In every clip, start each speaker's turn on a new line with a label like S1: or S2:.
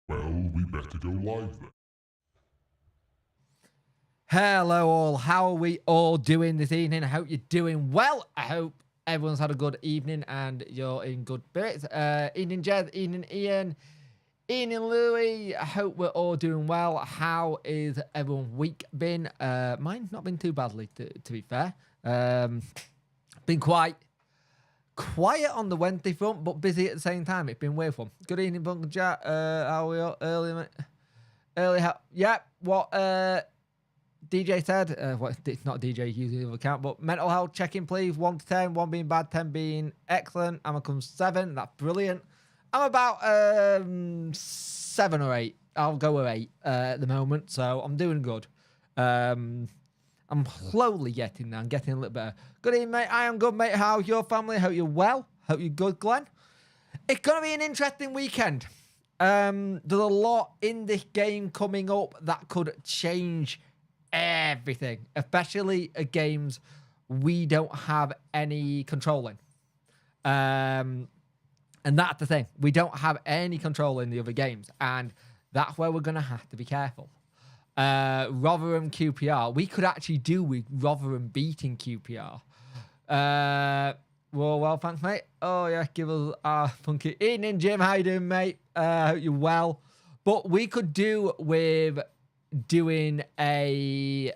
S1: Well, we better go live then.
S2: Hello all, how are we all doing this evening? I hope you're doing well. I hope everyone's had a good evening and you're in good spirits. Evening Jed, evening Ian, evening Louis. I hope we're all doing well. How is everyone's week been? Mine's not been too badly, to be fair. Been quite quiet on the Wednesday front, but busy at the same time. It's been weird fun. Good evening, Bunker Chat. How are we all? What DJ said, it's not DJ using the other account, but mental health check-in, please. 1 to 10, 1 being bad, 10 being excellent. I'm gonna come 7. That's brilliant. I'm about 7 or 8. I'll go with 8 at the moment, so I'm doing good. I'm slowly getting there. I'm getting a little better. Good evening, mate. I am good, mate. How's your family? Hope you're well. Hope you're good, Glenn. It's gonna be an interesting weekend. There's a lot in this game coming up that could change everything, especially games we don't have any control in. And that's the thing. We don't have any control in the other games. And that's where we're going to have to be careful. Rotherham QPR. We could actually do with Rotherham beating QPR. Well, thanks, mate. Oh, yeah, give us our funky evening, Jim. How you doing, mate? Hope you're well. But we could do with doing a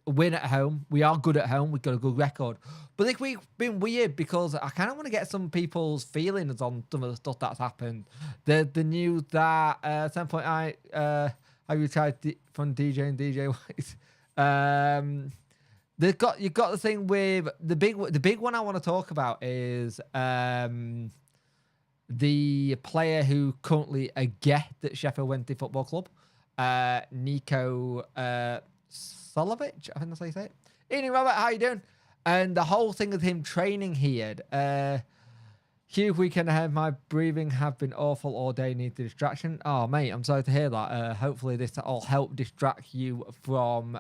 S2: win at home. We are good at home. We've got a good record. But this week's been weird because I kind of want to get some people's feelings on some of the stuff that's happened. The news that at some point I you tried from DJ and DJ White. You've got the thing with the big one I want to talk about is the player who currently a guest at Sheffield Wednesday Football Club. Nico Solovic, I think that's how you say it. Evening, Robert, how you doing? And the whole thing of him training here. Huge weekend ahead. My breathing have been awful all day. Need the distraction. Oh, mate, I'm sorry to hear that. Hopefully this will help distract you from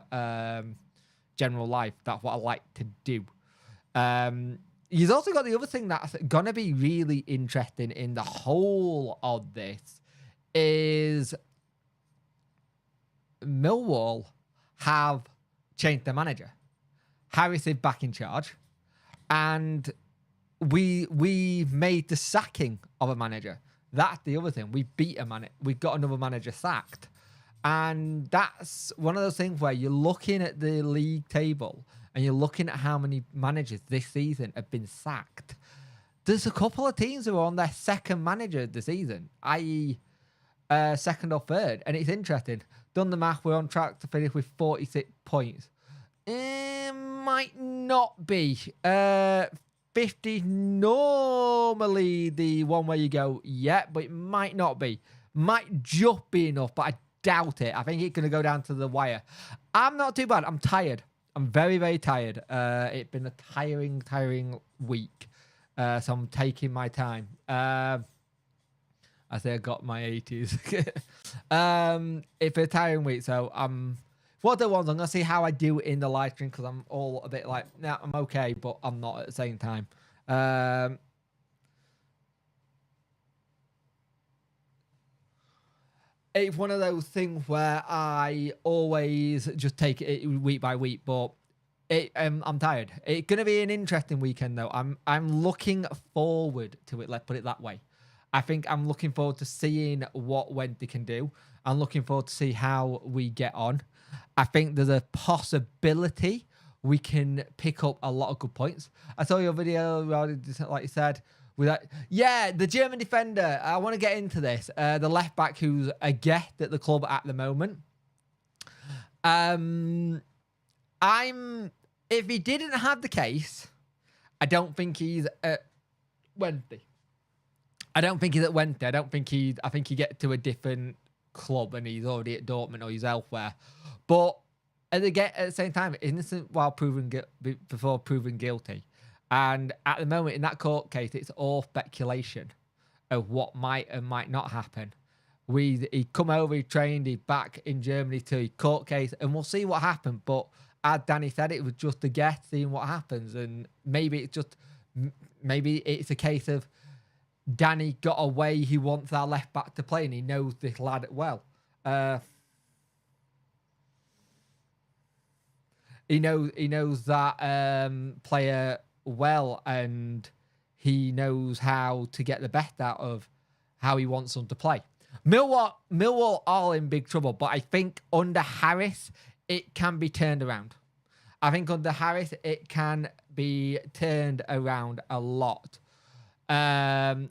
S2: general life. That's what I like to do. You've also got the other thing that's going to be really interesting in the whole of this is Millwall have changed their manager. Harris is back in charge, and we made the sacking of a manager. That's the other thing. We beat a man. We got another manager sacked, and that's one of those things where you're looking at the league table and you're looking at how many managers this season have been sacked. There's a couple of teams who are on their second manager this season, i.e., second or third, and it's interesting. Done the math, we're on track to finish with 46 points. It might not be. 50 normally the one where you go, yeah, but it might not be. Might just be enough, but I doubt it. I think it's going to go down to the wire. I'm not too bad. I'm tired. I'm very, very tired. It's been a tiring week. So I'm taking my time. I say I got my 80s. It's a tiring week, so what I want, I'm gonna see how I do in the live stream because I'm all a bit like, nah, I'm okay, but I'm not at the same time. It's one of those things where I always just take it week by week, but I'm tired. It's gonna be an interesting weekend though. I'm looking forward to it. Let's put it that way. I think I'm looking forward to seeing what Wednesday can do. I'm looking forward to see how we get on. I think there's a possibility we can pick up a lot of good points. I saw your video, like you said, with that. Yeah, the German defender. I want to get into this. The left back who's a guest at the club at the moment. If he didn't have the case, I don't think he's at Wednesday. I don't think he's at Wednesday. I think he get to a different club and he's already at Dortmund or he's elsewhere. But at the same time, innocent before proven guilty. And at the moment in that court case, it's all speculation of what might and might not happen. He come over, he trained, he's back in Germany to a court case, and we'll see what happens. But as Danny said, it was just a guess, seeing what happens, and maybe it's a case of Danny got a way he wants our left back to play, and he knows this lad well. He knows that player well, and he knows how to get the best out of how he wants them to play. Millwall are in big trouble, but I think under Harris, it can be turned around. I think under Harris, it can be turned around a lot. I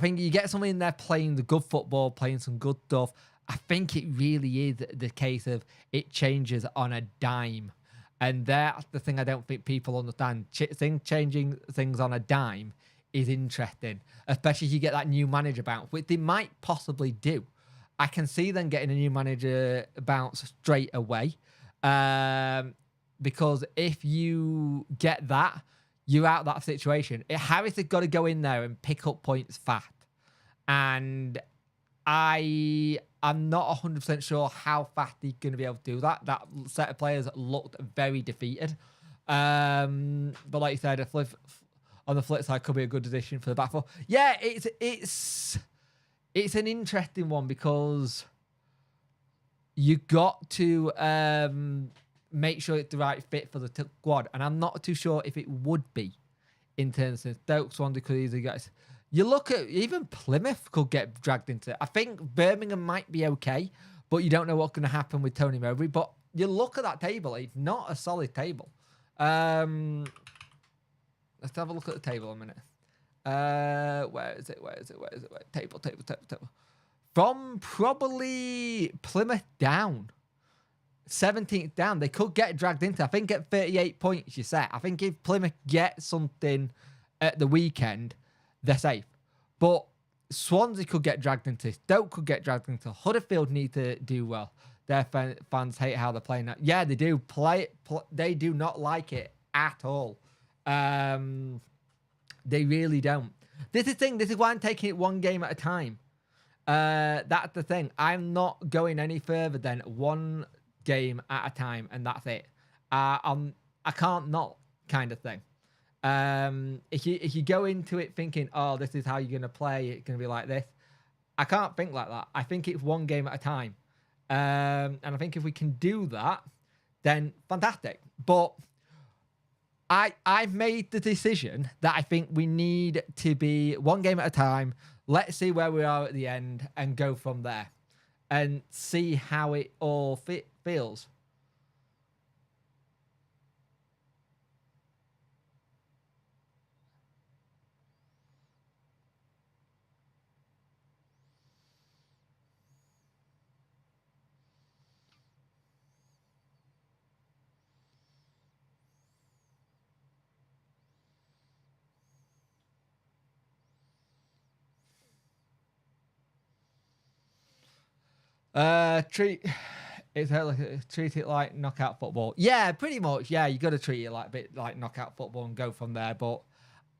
S2: think you get someone in there playing the good football, playing some good stuff. I think it really is the case of it changes on a dime. And that's the thing I don't think people understand. Changing things on a dime is interesting, especially if you get that new manager bounce, which they might possibly do. I can see them getting a new manager bounce straight away. Because if you get that, you're out of that situation. Harris has got to go in there and pick up points fast. And I'm not 100% sure how fast he's going to be able to do that. That set of players looked very defeated. But like you said, on the flip side, could be a good addition for the back four. Yeah, it's an interesting one because you got to make sure it's the right fit for the squad. And I'm not too sure if it would be in terms of Stoke, Swansea could easily get. You look at even Plymouth could get dragged into it. I think Birmingham might be okay, but you don't know what's going to happen with Tony Mowbray. But you look at that table, it's not a solid table. Let's have a look at the table a minute. Where is it? Table. From probably Plymouth down, 17th down, they could get dragged into. I think at 38 points, you set. I think if Plymouth get something at the weekend, they're safe. But Swansea could get dragged into. Stoke could get dragged into. Huddersfield need to do well. Their fans hate how they're playing that. Yeah, they do. They do not like it at all. They really don't. This is the thing. This is why I'm taking it one game at a time. That's the thing. I'm not going any further than one game at a time, and that's it. I can't not kind of thing. If you go into it thinking, oh, this is how you're gonna play, it's gonna be like this. I can't think like that. I think it's one game at a time, and I think if we can do that, then fantastic. But I've made the decision that I think we need to be one game at a time. Let's see where we are at the end and go from there and see how it all feels. Treat it like knockout football. Yeah, pretty much. Yeah, you got to treat it like a bit like knockout football and go from there. But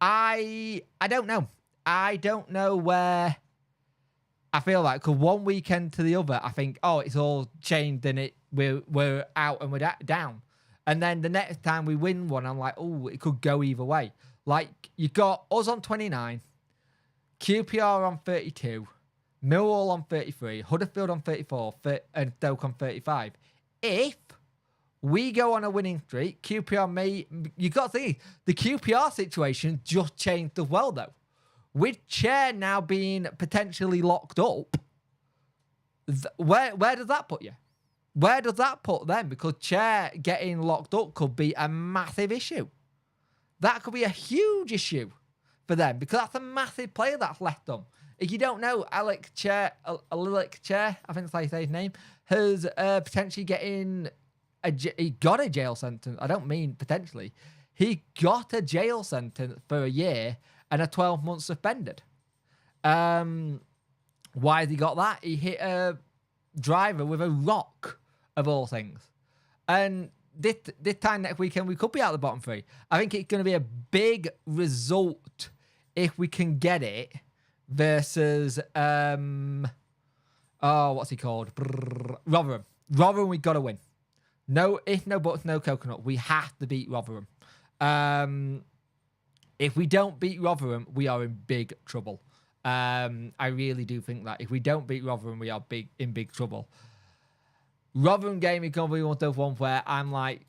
S2: I don't know. I don't know where I feel like. Cause one weekend to the other, I think, oh, it's all changed and we're out and we're down. And then the next time we win one, I'm like, oh, it could go either way. Like you got us on 29, QPR on 32. Millwall on 33, Huddersfield on 34, and Stoke on 35. If we go on a winning streak, QPR may... You got to think, the QPR situation just changed as well, though. With Chair now being potentially locked up, where does that put you? Where does that put them? Because Chair getting locked up could be a massive issue. That could be a huge issue for them, because that's a massive player that's left them. If you don't know, Alec Chair, I think that's how you say his name, has potentially he got a jail sentence. I don't mean potentially. He got a jail sentence for a year and a 12-month suspended. Why has he got that? He hit a driver with a rock, of all things. And this time next weekend, we could be out of the bottom three. I think it's going to be a big result if we can get it. Versus, what's he called? Rotherham. Rotherham, we got to win. No, if no buts, no coconut. We have to beat Rotherham. If we don't beat Rotherham, we are in big trouble. I really do think that if we don't beat Rotherham, we are in big trouble. Rotherham game is going to be one of those ones where I'm like,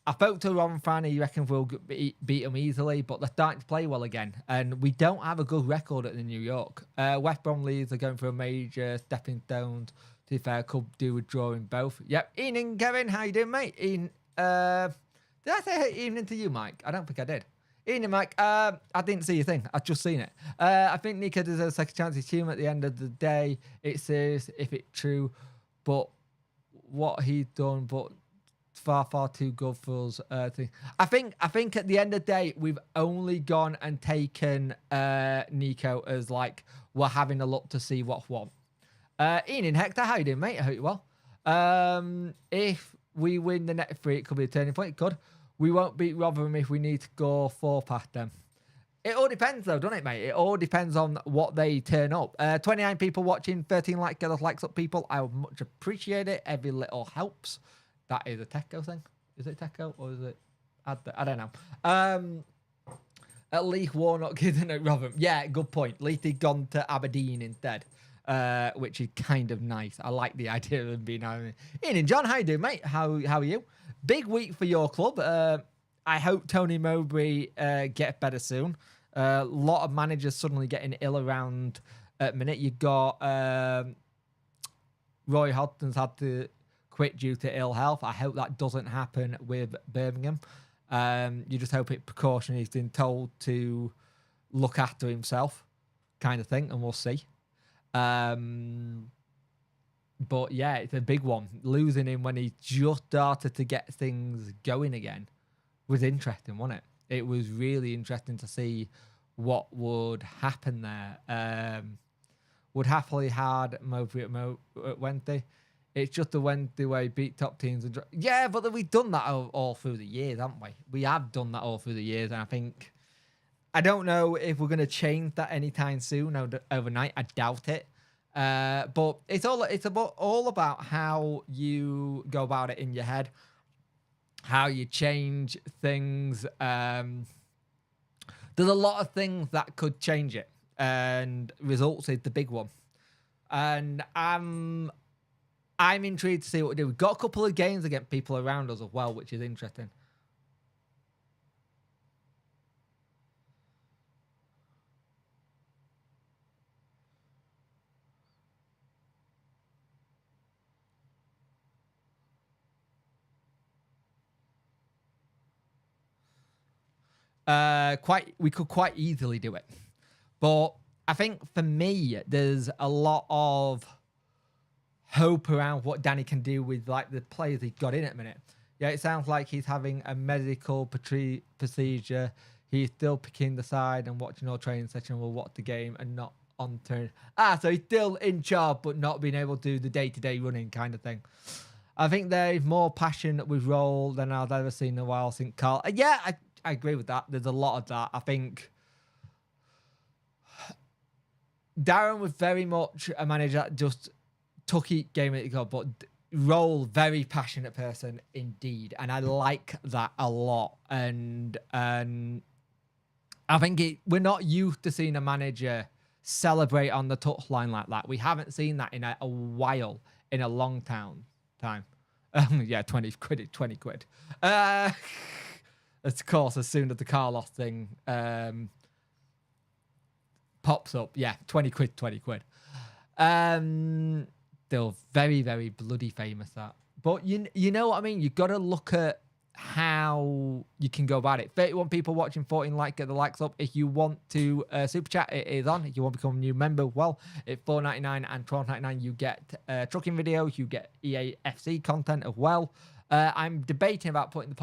S2: I spoke to a Rotherham fan, he reckons we'll beat them easily, but they're starting to play well again. And we don't have a good record at the New York. West Brom Leeds are going for a major stepping stones. To be fair, could do with drawing both. Yep. Ian and Kevin, how you doing, mate? Ian, did I say hey, evening to you, Mike? I don't think I did. Ian and Mike, I didn't see your thing. I've just seen it. I think Nico deserves a second chance. He's human at the end of the day. It's serious if it's true, but what he's done, but far too good for us. I think at the end of the day, we've only gone and taken Nico as like we're having a look to see what's what. Ian and Hector, how you doing, mate? I hope you're well. If we win the next 3, it could be a turning point. It could. We won't beat Rotherham if we need to go 4 past them. It all depends, though, doesn't it, mate? It all depends on what they turn up. 29 people watching, 13 likes, get those likes up, people. I would much appreciate it. Every little helps. That is a Techo thing. Is it Techo or is it? I don't know. At least Warnock isn't at Rotherham. Yeah, good point. At least he'd gone to Aberdeen instead, which is kind of nice. I like the idea of him being out. Ian and John, how you doing, mate? How are you? Big week for your club. I hope Tony Mowbray gets better soon. A lot of managers suddenly getting ill around at minute. You got Roy Hodgson's had to quit due to ill health. I hope that doesn't happen with Birmingham. You just hope it's precaution. He's been told to look after himself, kind of thing, and we'll see. But yeah, it's a big one. Losing him when he just started to get things going again was interesting, wasn't it? It was really interesting to see what would happen there. Would happily had Mowbray at Wednesday. It's just a Wednesday where he beat top teams. Yeah, but we've done that all through the years, haven't we? We have done that all through the years, and I don't know if we're going to change that anytime soon overnight. I doubt it. But it's all about how you go about it in your head, how you change things. There's a lot of things that could change it, and results is the big one. And I'm intrigued to see what we do. We've got a couple of games against people around us as well, which is interesting. We could quite easily do it. But I think for me, there's a lot of hope around what Danny can do with like the players he's got in at the minute. Yeah, it sounds like he's having a medical procedure. He's still picking the side and watching our training session and will watch the game and not on turn. So he's still in charge, but not being able to do the day-to-day running kind of thing. I think there's more passion with Roll than I've ever seen in a while since Carl. Yeah, I agree with that. There's a lot of that. I think Darren was very much a manager that just took each game at a go, but Roll, very passionate person indeed. And I like that a lot. And I think we're not used to seeing a manager celebrate on the touchline like that. We haven't seen that in a while, in a long time. Yeah, 20 quid. Of course, as soon as the Carlos thing pops up, yeah, 20 quid. Still very, very bloody famous, that. But you know what I mean? You've got to look at how you can go about it. 31 people watching, 14 likes, get the likes up. If you want to super chat, it is on. If you want to become a new member, well, it's $4.99 and $12.99. You get trucking videos, you get EAFC content as well. I'm debating about putting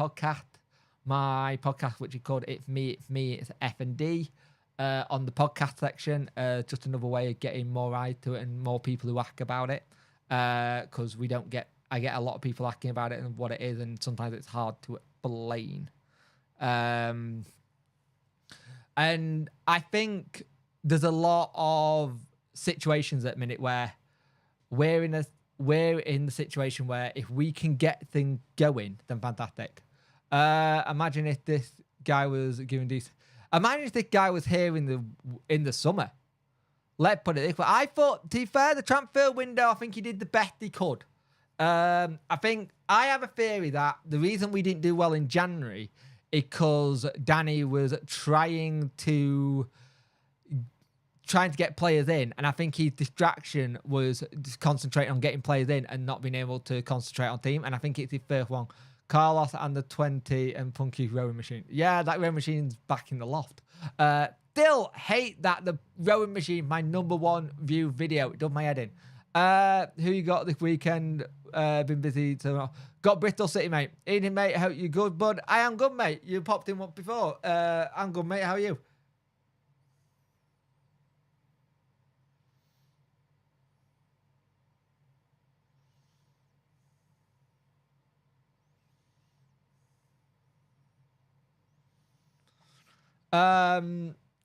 S2: my podcast, which is called It's Me, it's F&D, on the podcast section. Just another way of getting more eyes to it and more people who ask about it. Because I get a lot of people asking about it and what it is, and sometimes it's hard to explain. And I think there's a lot of situations at the minute where we're in the situation where if we can get things going, then fantastic. Imagine if this guy was giving these. Imagine if this guy was here in the summer. Let's put it this way. I thought, to be fair, the transfer window, I think he did the best he could. I think I have a theory that the reason we didn't do well in January is because Danny was trying to get players in, and I think his distraction was just concentrating on getting players in and not being able to concentrate on team. And I think it's his first one. Carlos and the 20 and Punky's rowing machine. Yeah, that rowing machine's back in the loft. Still hate that the rowing machine, my #1 view video. It does my head in. Who you got this weekend? Been busy. Got Bristol City, mate. Evening, mate. Hope you're good, bud. I am good, mate. You popped in once before. I'm good, mate. How are you?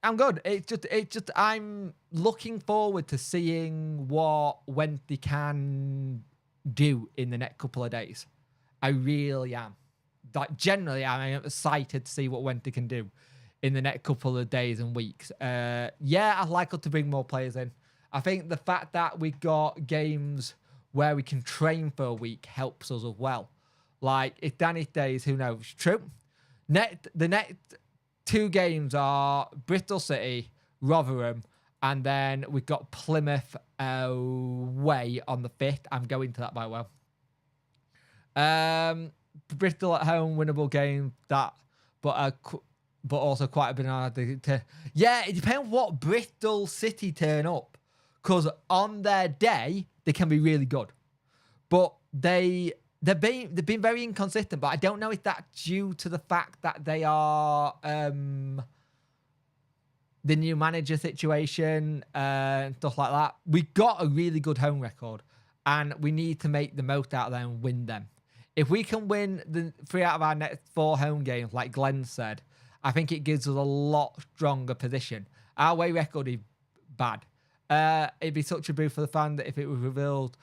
S2: I'm good. It's just I'm looking forward to seeing what Wendy can do in the next couple of days. I really am. Like, generally, I'm excited to see what Wendy can do in the next couple of days and weeks. Yeah, I'd like her to bring more players in. I think the fact that we got games where we can train for a week helps us as well. Like, if Danny stays, who knows? True. The next 2 games are Bristol City, Rotherham, and then we've got Plymouth away on the 5th. I'm going to that, by the way. Bristol at home, winnable game. But also quite a bit hard to. Yeah, it depends what Bristol City turn up, because on their day they can be really good, but they've been very inconsistent. But I don't know if that's due to the fact that they are the new manager situation and stuff like that. We got a really good home record, and we need to make the most out of them and win them. If we can win the 3 out of our next 4 home games, like Glenn said, I think it gives us a lot stronger position. Our away record is bad. It'd be such a boost for the fan that if it was revealed.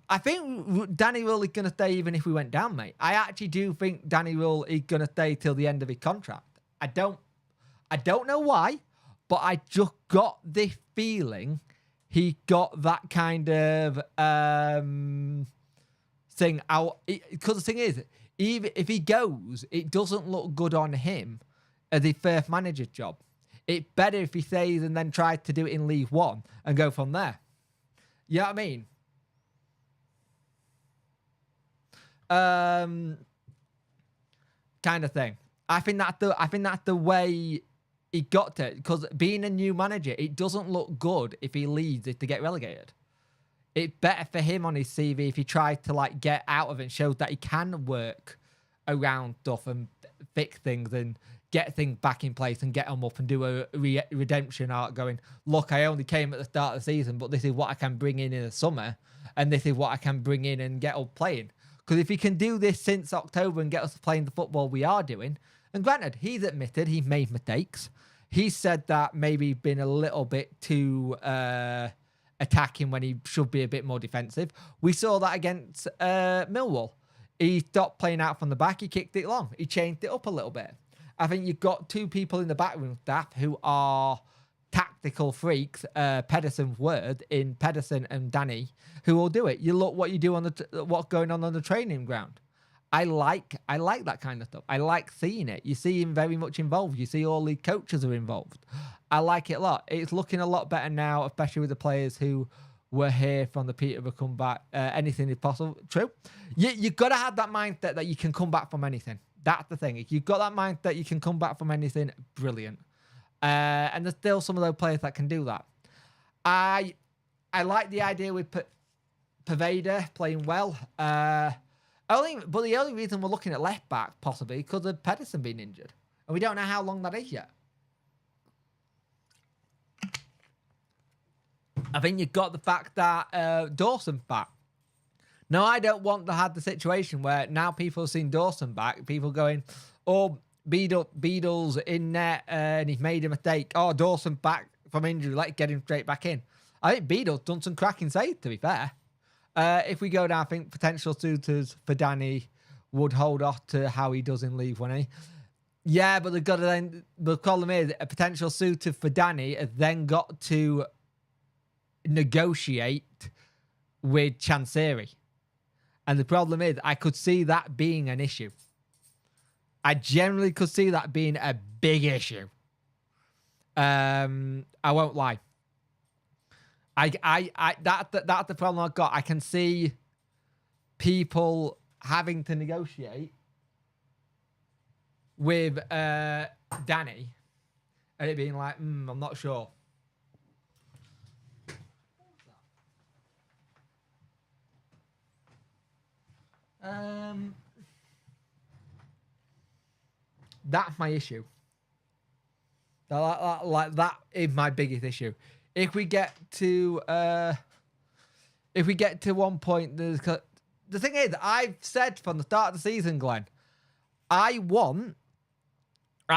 S2: I think Danny Rule is going to stay even if we went down, mate. I actually do think Danny Rule is going to stay till the end of his contract. I don't know why, but I just got this feeling he got that kind of thing out. Because the thing is, even if he goes, it doesn't look good on him as his first manager's job. It's better if he stays and then tries to do it in League One and go from there. You know what I mean? Kind of thing. I think that's the way he got to it, because being a new manager, it doesn't look good if he leaves it to get relegated. It's better for him on his CV if he tries to like get out of it and shows that he can work around stuff and fix things and get things back in place and get them up and do a redemption arc going, look, I only came at the start of the season, but this is what I can bring in the summer, and this is what I can bring in and get us playing. Because if he can do this since October and get us playing the football we are doing, and granted, he's admitted he made mistakes. He said that maybe he's been a little bit too attacking when he should be a bit more defensive. We saw that against Millwall. He stopped playing out from the back. He kicked it long. He changed it up a little bit. I think you've got 2 people in the backroom staff who are tactical freaks, Pedersen's word, in Pedersen and Danny, who will do it. You look what you do on what's going on the training ground. I like that kind of stuff. I like seeing it. You see him very much involved. You see all the coaches are involved. I like it a lot. It's looking a lot better now, especially with the players who were here from the Peterborough comeback. Anything is possible. True. You've got to have that mindset that you can come back from anything. That's the thing. If you've got that mindset you can come back from anything, brilliant. And there's still some of those players that can do that. I like the idea with Paveda playing well. But the only reason we're looking at left back possibly because of Pedersen being injured, and we don't know how long that is yet. I think you've got the fact that Dawson's back. Now, I don't want to have the situation where now people have seen Dawson back, people going, oh, Beadle's in there and he's made a mistake. Oh, Dawson back from injury, let's get him straight back in. I think Beadle's done some cracking saves, to be fair. If we go down, I think potential suitors for Danny would hold off to how he does in League 1. Yeah, but they've got to then. The problem is, a potential suitor for Danny has then got to negotiate with Chansiri. And the problem is, I could see that being an issue. I generally could see that being a big issue. I won't lie. That's the problem I've got. I can see people having to negotiate with Danny, and it being like, I'm not sure. That's my issue. Like that is my biggest issue. If we get to one point, the thing is, I've said from the start of the season, Glenn, I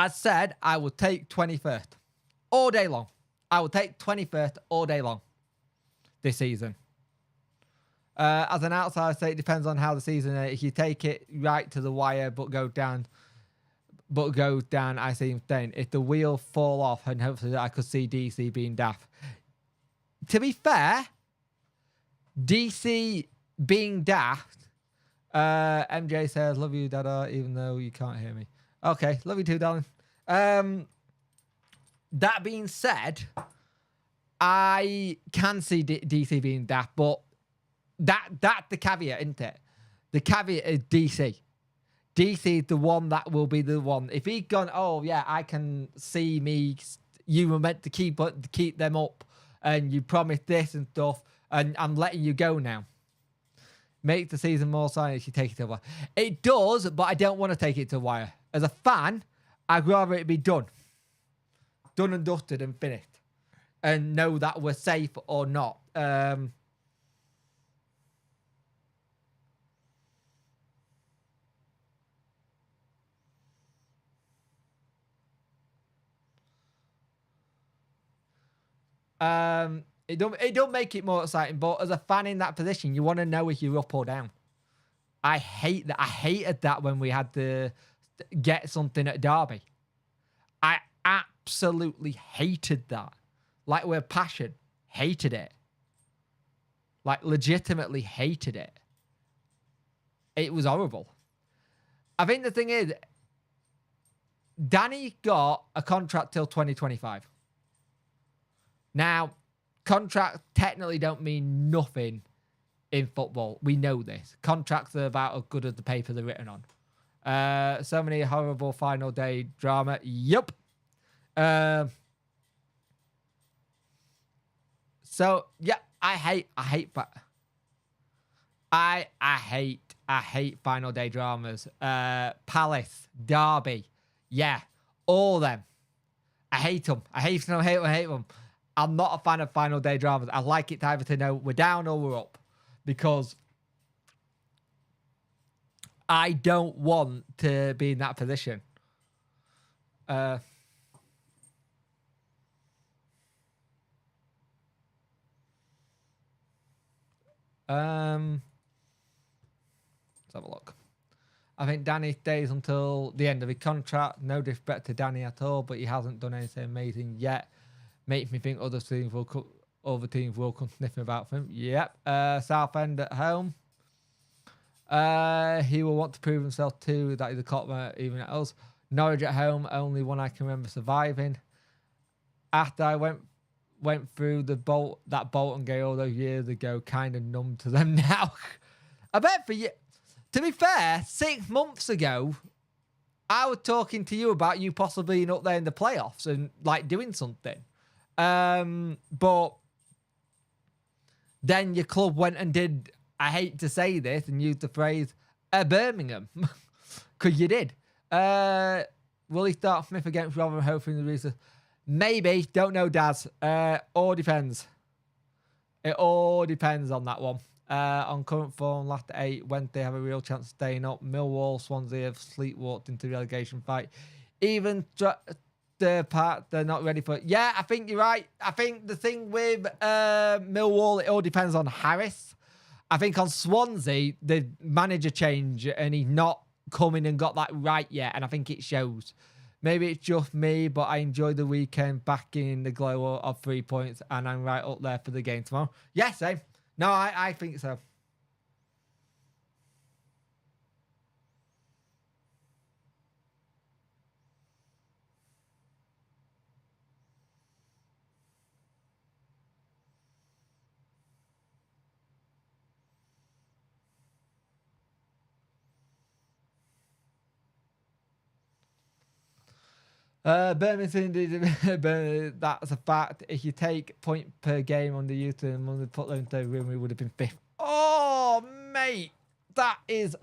S2: said I would take 21st all day long. I will take 21st all day long this season. As an outsider, I say it depends on how the season is. If you take it right to the wire but go down, I see him staying. If the wheel fall off, and hopefully I could see DC being daft. To be fair, DC being daft, MJ says, love you, Dada, even though you can't hear me. Okay, love you too, darling. That being said, I can see DC being daft, but that's the caveat, isn't it? The caveat is DC. DC is the one that will be the one. If he'd gone, oh yeah, I can see me. You were meant to keep them up, and you promised this and stuff, and I'm letting you go now. Make the season more exciting if you take it to the wire. It does, but I don't want to take it to the wire. As a fan, I'd rather it be done and dusted and finished, and know that we're safe or not. It don't make it more exciting, but as a fan in that position, you want to know if you're up or down. I hate that. I hated that when we had to get something at Derby. I absolutely hated that. Like with passion. Hated it. Like legitimately hated it. It was horrible. I think the thing is, Danny got a contract till 2025. Now, contracts technically don't mean nothing in football. We know this. Contracts are about as good as the paper they're written on. So many horrible final day drama. Yup. So yeah, I hate final day dramas. Palace, Derby, yeah, all them. I hate them. I hate them. I'm not a fan of final day dramas. I like it either to know we're down or we're up, because I don't want to be in that position. Let's have a look. I think Danny stays until the end of his contract. No disrespect to Danny at all, but he hasn't done anything amazing yet. Makes me think other teams will come sniffing about for him. Yep. Southend at home. He will want to prove himself too. That is a copper even at us. Norwich at home, only one I can remember surviving. After I went through that Bolton game all those years ago, kind of numb to them now. I bet for you. To be fair, 6 months ago, I was talking to you about you possibly being up there in the playoffs and like doing something. But then your club went and did, I hate to say this and use the phrase, Birmingham. Because you did. Will he start Smith against Rotherham, hoping the reason? Maybe. Don't know, Daz. All depends. It all depends on that one. On current form, last 8, when they have a real chance of staying up. Millwall, Swansea have sleepwalked into the relegation fight. Even the part they're not ready for it. Yeah, I think you're right. I think the thing with Millwall, it all depends on Harris. I think on Swansea, the manager change and he's not coming and got that right yet, and I think it shows. Maybe it's just me, but I enjoyed the weekend back in the glow of 3 points, and I'm right up there for the game tomorrow. Yeah, same. No, I think so. Birmingham, that's a fact. If you take point per game on the youth and when they put them into the room, we would have been fifth. Oh, mate, that is,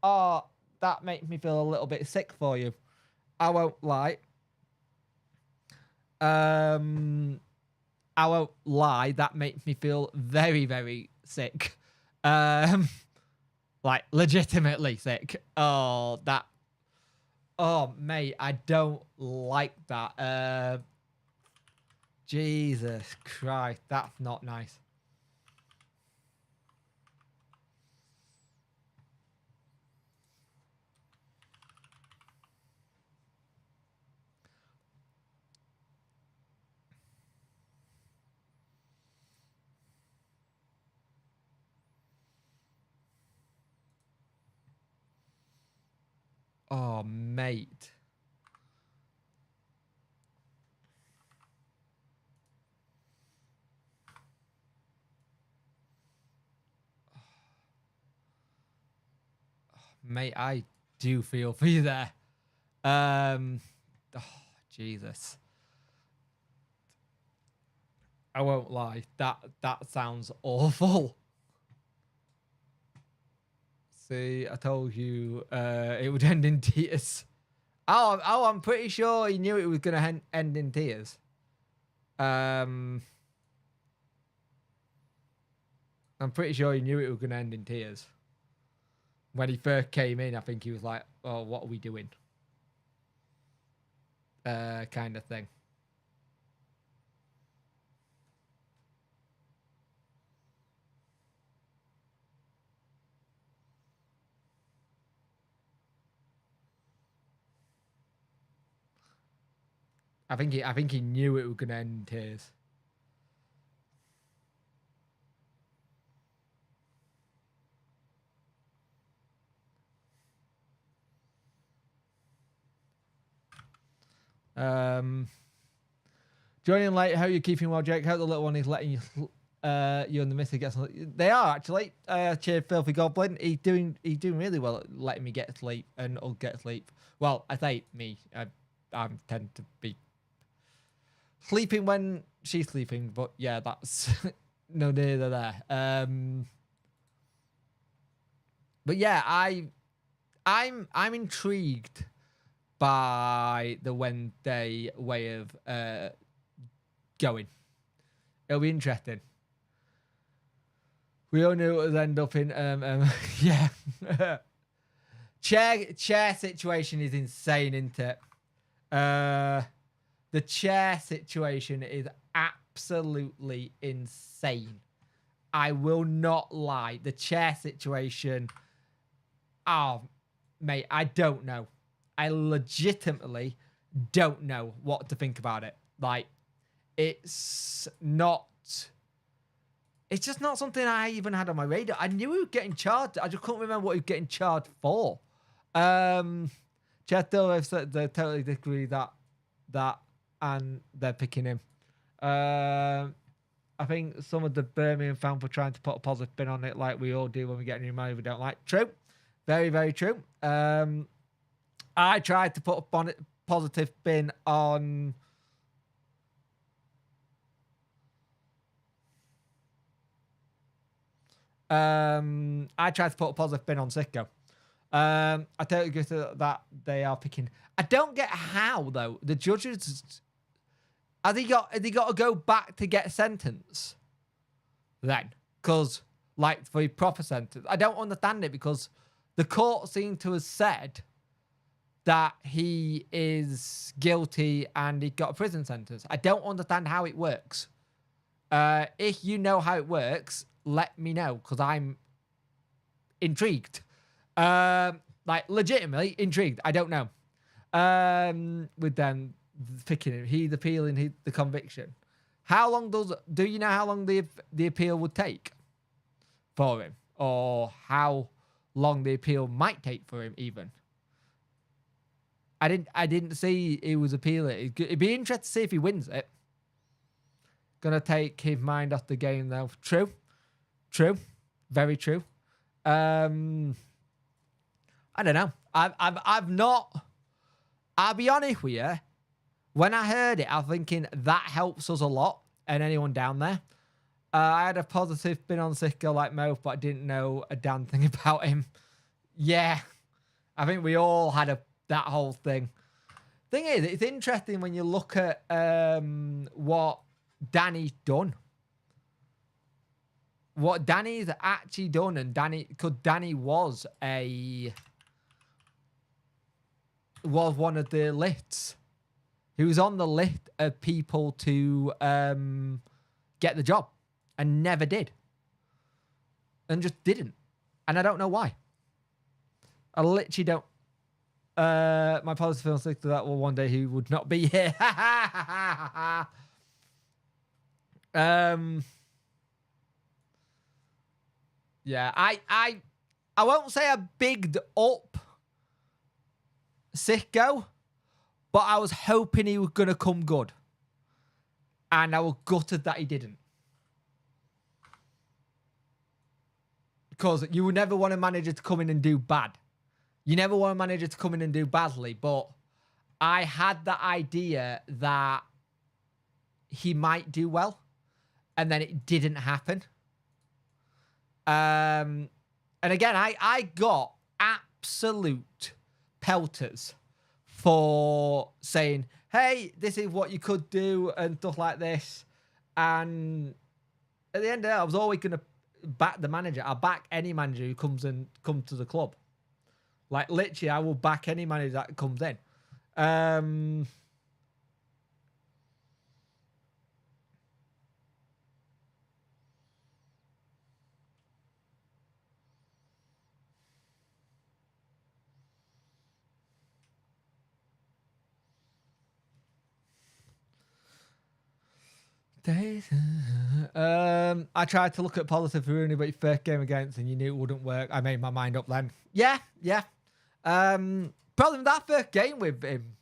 S2: that makes me feel a little bit sick for you. I won't lie. I won't lie. That makes me feel very, very sick. Like legitimately sick. Oh, that. Oh, mate, I don't like that. Jesus Christ, that's not nice. Oh, mate. Mate, I do feel for you there. Oh, Jesus. I won't lie. That sounds awful. See, I told you it would end in tears. Oh, I'm pretty sure he knew it was going to end in tears. I'm pretty sure he knew it was going to end in tears. When he first came in, I think he was like, "Oh, what are we doing?" Kind of thing. I think he knew it was going to end in tears. Joining late. How are you keeping well, Jake? How the little one is letting you and the missus get some. They are actually. Cheer, filthy goblin. He's doing really well at letting me get sleep and I'll get sleep. Well, I say me. I tend to be sleeping when she's sleeping, but yeah, that's no neither there. But yeah, I'm intrigued by the Wednesday way of going. It'll be interesting. We all knew it would end up in yeah. chair situation is insane, isn't it? The chair situation is absolutely insane. I will not lie. The chair situation. Oh, mate, I don't know. I legitimately don't know what to think about it. Like, it's just not something I even had on my radar. I knew he was getting charged. I just couldn't remember what he was getting charged for. Chad still said they totally disagree that and they're picking him. I think some of the Birmingham fans were trying to put a positive spin on it, like we all do when we get a new manager we don't like. True. Very, very true. I tried to put a positive spin on. I tried to put a positive spin on Sicko. I totally agree that they are picking. I don't get how though the judges. Have they got to go back to get a sentence? Then, because like for a proper sentence, I don't understand it because the court seemed to have said that he is guilty and he got a prison sentence. I don't understand how it works. If you know how it works, let me know because I'm intrigued. Like legitimately intrigued. I don't know. With them picking him, he's appealing the conviction. How long do you know how long the appeal would take for him, or how long the appeal might take for him? Even I didn't see he was appealing. It'd be interesting to see if he wins it. Gonna take his mind off the game though. True, very true. I don't know. I've not. I'll be honest with you. When I heard it, I was thinking that helps us a lot, and anyone down there. I had a positive spin on Sicko like Mo, but I didn't know a damn thing about him. Yeah, I think we all had that whole thing. Thing is, it's interesting when you look at what Danny's done. What Danny's actually done, and because Danny was one of the lists. He was on the list of people to get the job and never did. And just didn't. And I don't know why. I literally don't. My positive feeling sick to that. Well, one day he would not be here. Yeah, I won't say I bigged up Sicko, but I was hoping he was going to come good. And I was gutted that he didn't. Because you would never want a manager to come in and do bad. You never want a manager to come in and do badly. But I had the idea that he might do well. And then it didn't happen. And again, I got absolute pelters for saying, hey, this is what you could do and stuff like this. And at the end of it, I was always going to back the manager. I'll back any manager who comes to the club. Like, literally, I will back any manager that comes in. I tried to look at positive for Rooney, but his first game against and you knew it wouldn't work. I made my mind up then. Yeah. Problem with that first game with him,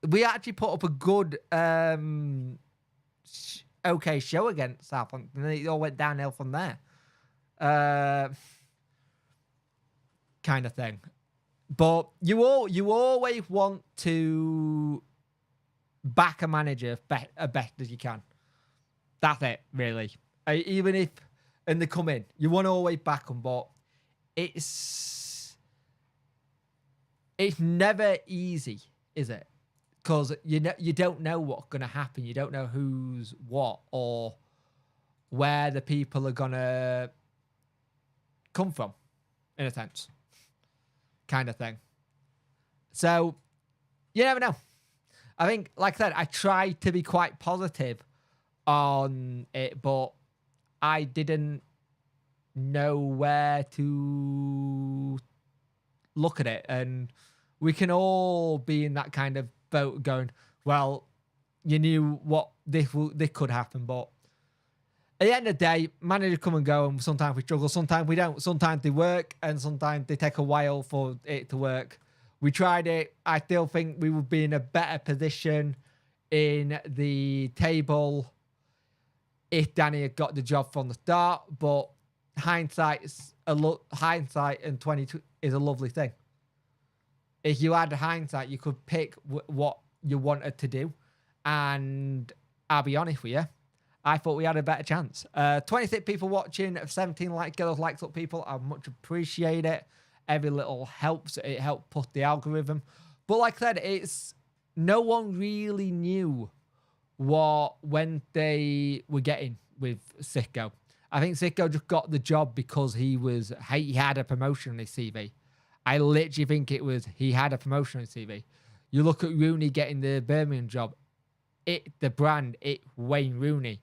S2: we actually put up a good, okay show against Southampton, and then it all went downhill from there. Kind of thing. But you always want to back a manager best as you can. That's it, really. Even if and they come in, you want to always back them, but it's never easy, is it? Because you don't know what's going to happen. You don't know who's what or where the people are going to come from, in a sense. Kind of thing. So, you never know. I think, like I said, I tried to be quite positive on it, but I didn't know where to look at it. And we can all be in that kind of boat going, well, you knew what this could happen, but at the end of the day, managers come and go, and sometimes we struggle, sometimes we don't. Sometimes they work, and sometimes they take a while for it to work. We tried it. I still think we would be in a better position in the table if Danny had got the job from the start. But hindsight and 20 is a lovely thing. If you had hindsight, you could pick what you wanted to do. And I'll be honest with you, I thought we had a better chance. 26 people watching, 17 likes, get those likes up, people. I much appreciate it. Every little helps. It helped push the algorithm. But like I said, no one really knew when they were getting with Sicko. I think Sicko just got the job because he had a promotion on his CV. I literally think he had a promotion on his CV. You look at Rooney getting the Birmingham job. It's Wayne Rooney.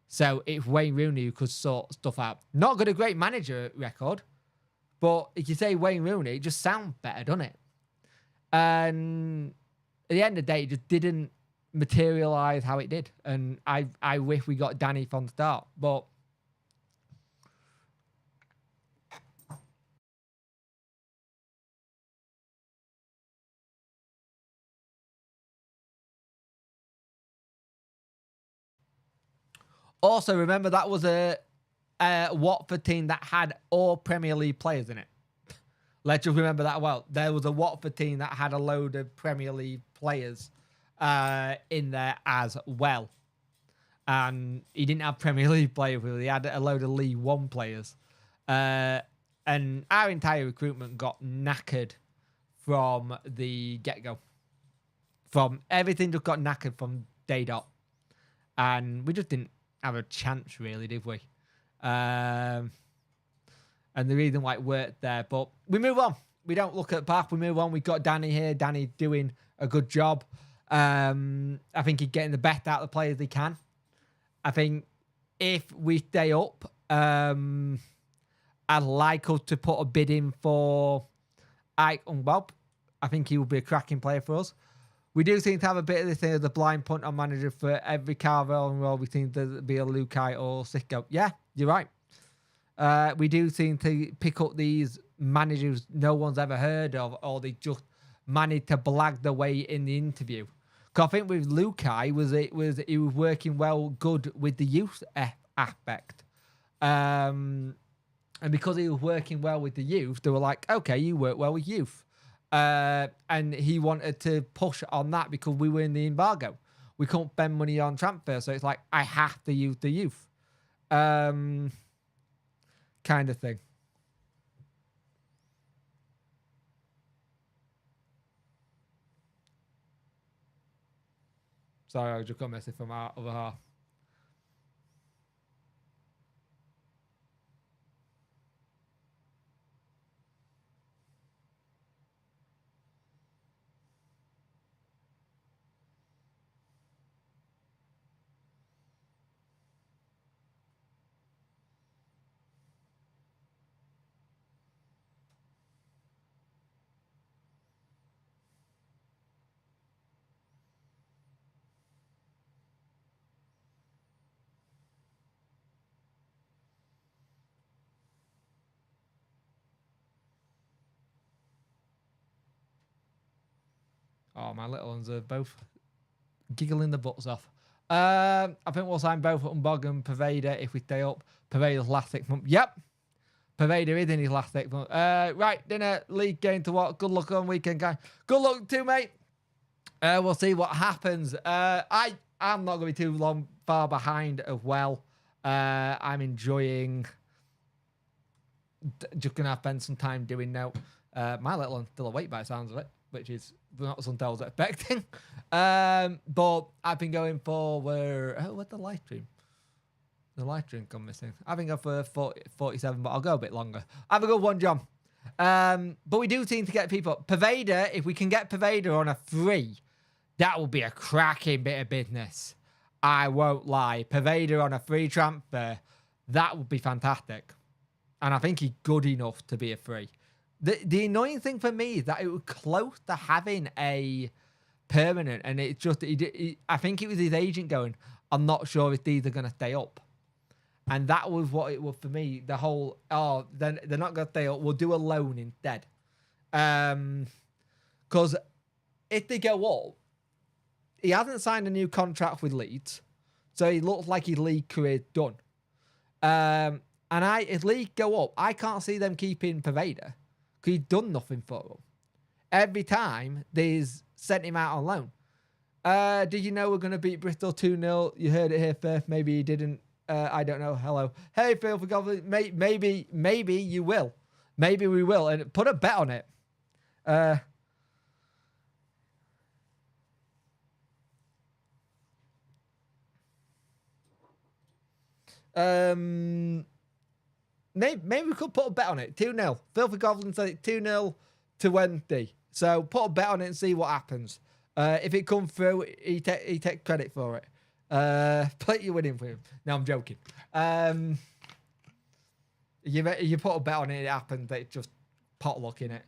S2: So it's Wayne Rooney who could sort stuff out. Not got a great manager record. But if you say Wayne Rooney, it just sounds better, doesn't it? And at the end of the day, it just didn't materialise how it did. And I wish we got Danny from the start. But also, remember that was a Watford team that had all Premier League players in it. Let's just remember that well. There was a Watford team that had a load of Premier League players in there as well. And he didn't have Premier League players. He had a load of League One players. And our entire recruitment got knackered from the get-go. From everything just got knackered from day dot. And we just didn't have a chance, really, did we? And the reason why it worked there. But we move on. We don't look at the past. We move on. We've got Danny here. Danny doing a good job. I think he's getting the best out of the players he can. I think if we stay up, I'd like us to put a bid in for Ike and Bob. I think he will be a cracking player for us. We do seem to have a bit of this thing of the blind punt on manager for every Carvel and role. We seem to be a Lukai or Sicko. Yeah, you're right. We do seem to pick up these managers no one's ever heard of, or they just managed to blag the way in the interview. Because I think with Lukai, he was working well, good with the youth aspect. And because he was working well with the youth, they were like, okay, you work well with youth. And he wanted to push on that because we were in the embargo. We couldn't spend money on transfer. So it's like, I have to use the youth. Kind of thing. Sorry, I just got a message from our other half. Oh, my little ones are both giggling the butts off. I think we'll sign both Umbog and Pervader if we stay up. Pervader's last 6 months. Yep. Pervader is in his last 6 months. Right, dinner, league game to what? Good luck on weekend, guys. Good luck too, mate. We'll see what happens. I'm not going to be too far behind as well. I'm enjoying... Just going to spend some time doing now. My little one's still awake by the sounds of it, which is not something I was expecting. But I've been going for where's the live stream? The live stream gone missing. I've been going for 47, but I'll go a bit longer. Have a good one, John. But we do seem to get people. Pervader, if we can get Pervader on a free, that will be a cracking bit of business. I won't lie. Pervader on a free transfer, that would be fantastic. And I think he's good enough to be a free. The annoying thing for me is that it was close to having a permanent, and it's just, I think it was his agent going, I'm not sure if these are going to stay up. And that was what it was for me. The whole, they're not going to stay up. We'll do a loan instead. Because if they go up, he hasn't signed a new contract with Leeds. So he looks like his league career's done. And if Leeds go up, I can't see them keeping Pervader. Because he's done nothing for them. Every time they've sent him out on loan. Did you know we're going to beat Bristol 2-0? You heard it here first. Maybe you didn't. I don't know. Hello. Hey, Phil, for God, maybe you will. Maybe we will. And put a bet on it. Maybe we could put a bet on it. 2-0. Filthy Goblin said it 2-0 to Wednesday. So put a bet on it and see what happens. If it comes through, he takes credit for it. Play you winning for him. No, I'm joking. You put a bet on it, it happens. It's just pot luck in it.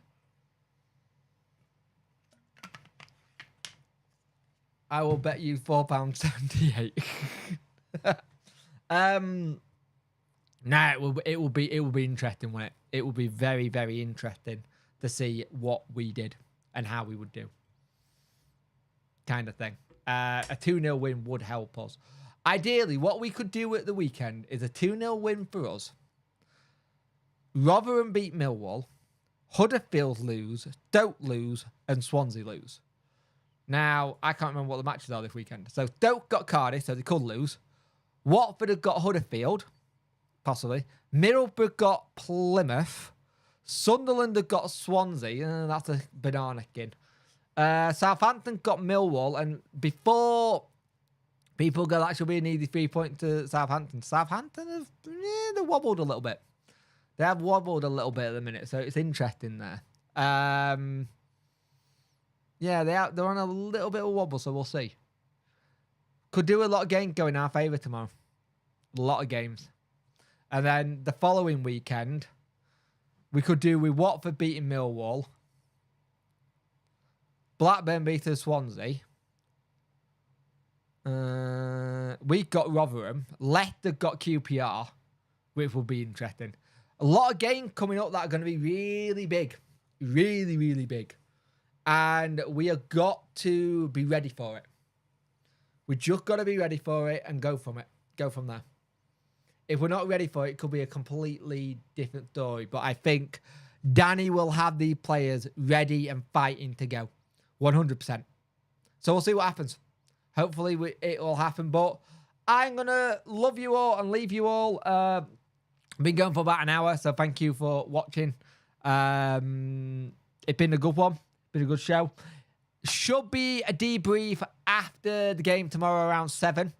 S2: I will bet you £4.78. Nah, it will be interesting, won't it? It will be very, very interesting to see what we did and how we would do. Kind of thing. A 2-0 win would help us. Ideally, what we could do at the weekend is a 2-0 win for us. Rotherham beat Millwall. Huddersfield lose. Stoke lose. And Swansea lose. Now, I can't remember what the matches are this weekend. So, Stoke got Cardiff, so they could lose. Watford have got Huddersfield. Possibly. Middlesbrough got Plymouth. Sunderland have got Swansea. That's a banana skin. Southampton got Millwall. And before people go, that should be an easy 3 point to Southampton. Southampton have they wobbled a little bit. They have wobbled a little bit at the minute. So it's interesting there. Yeah, they're on a little bit of wobble. So we'll see. Could do a lot of games going in our favour tomorrow. A lot of games. And then the following weekend, we could do with Watford beating Millwall, Blackburn beating Swansea. We got Rotherham. Leicester got QPR, which will be interesting. A lot of games coming up that are going to be really big. Really, really big. And we have got to be ready for it. We just got to be ready for it and go from it. Go from there. If we're not ready for it, it could be a completely different story. But I think Danny will have the players ready and fighting to go. 100%. So we'll see what happens. Hopefully it will happen. But I'm going to love you all and leave you all. I've been going for about an hour. So thank you for watching. It's been a good one. Been a good show. Should be a debrief after the game tomorrow around 7.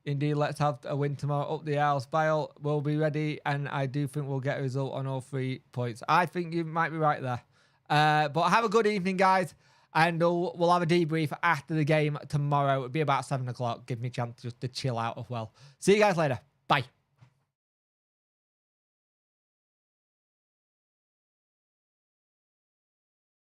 S2: Indeed, let's have a win tomorrow. Up the house. Bale will be ready, and I do think we'll get a result on all 3 points. I think you might be right there. But have a good evening, guys, and we'll have a debrief after the game tomorrow. It'll be about 7 o'clock. Give me a chance just to chill out as well. See you guys later. Bye.